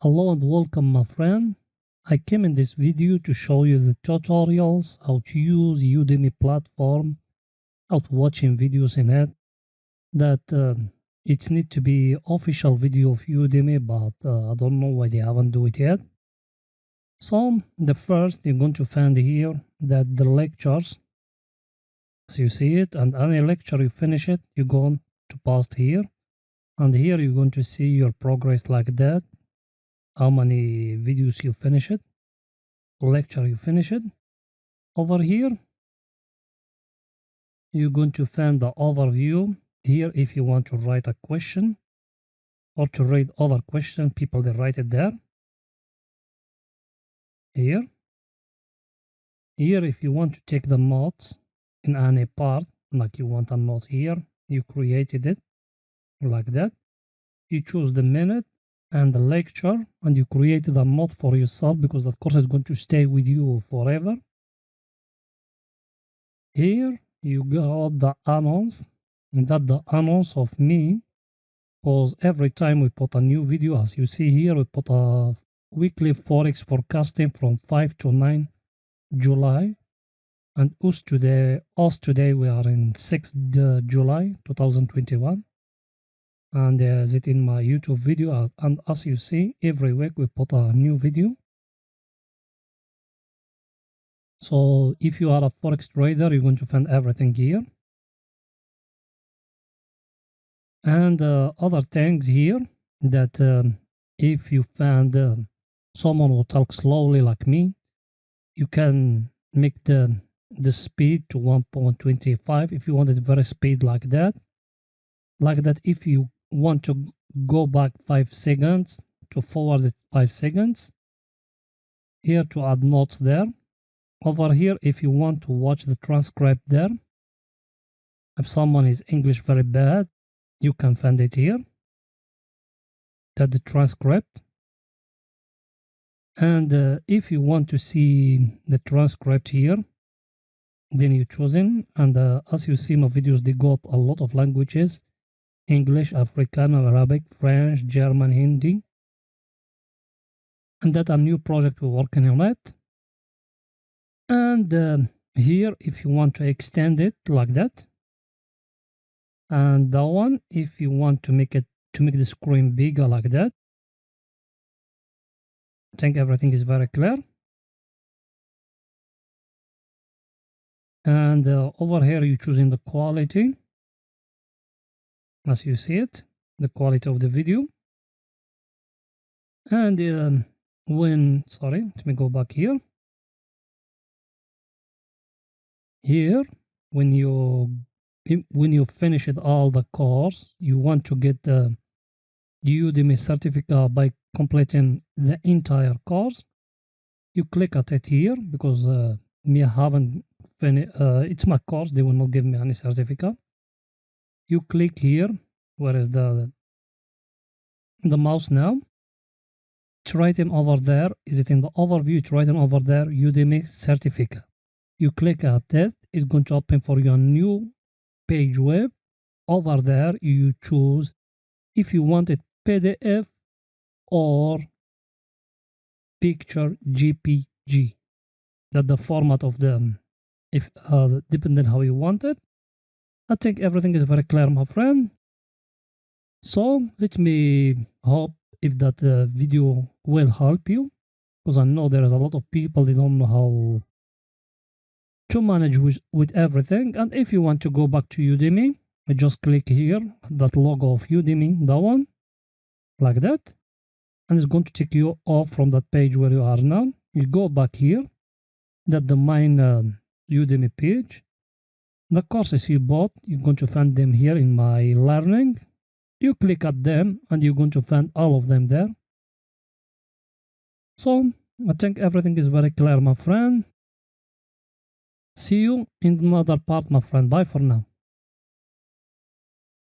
Hello and welcome, my friend. I came in this video to show you the tutorials, how to use Udemy platform, how to watching videos in it. That it's need to be official video of Udemy, but I don't know why they haven't do it yet. So the first you're going to find here that the lectures, as you see it, and any lecture you finish it, you're going to post here, and here you're going to see your progress like that. How many videos you finish it, lecture you finish it. Over here, you're going to find the overview. Here, if you want to write a question or to read other questions, people they write it there. Here, if you want to take the notes in any part, like you want a note here, you created it like that. You choose the minute and the lecture, and you created a note for yourself because that course is going to stay with you forever. Here you got the announce, and that the announce of me, because every time we put a new video, as you see here, we put a weekly forex forecasting from 5 to 9 July, and us today we are in 6th July 2021. And there's it in my YouTube video, and as you see, every week we put a new video. So if you are a forex trader, you're going to find everything here. And other things here that if you find someone who talks slowly like me, you can make the speed to 1.25 if you want it very speed like that. If you want to go back 5 seconds, to forward it 5 seconds. Here to add notes there. Over here, if you want to watch the transcript there. If someone is English very bad, you can find it here. That the transcript. And if you want to see the transcript here, then you choosing. And as you see, my videos, they got a lot of languages. English, Afrikaans, Arabic, French, German, Hindi. And that's a new project we're working on it. And here, if you want to extend it like that. And that one, if you want to make the screen bigger like that. I think everything is very clear. And over here, you're choosing the quality. As you see it, the quality of the video. And let me go back here. Here, when you finish it all the course, you want to get the Udemy certificate by completing the entire course. You click at it here because me haven't finished. It's my course; they will not give me any certificate. You click here. Where is the mouse now? It's writing over there. Is it in the overview? It's writing over there, Udemy certificate. You click at it. It's going to open for you a new page web. Over there, you choose if you want it PDF or picture JPG. That's the format of them. If depending how you want it. I think everything is very clear, my friend. So let me hope if that video will help you, because I know there is a lot of people, they don't know how to manage with everything. And if you want to go back to Udemy, I just click here, that logo of Udemy, that one, like that. And it's going to take you off from that page where you are now. You go back here, that the main Udemy page. The courses you bought, you're going to find them here in my learning. You click at them and you're going to find all of them there. So I think everything is very clear, my friend. See you in another part, my friend. Bye for now.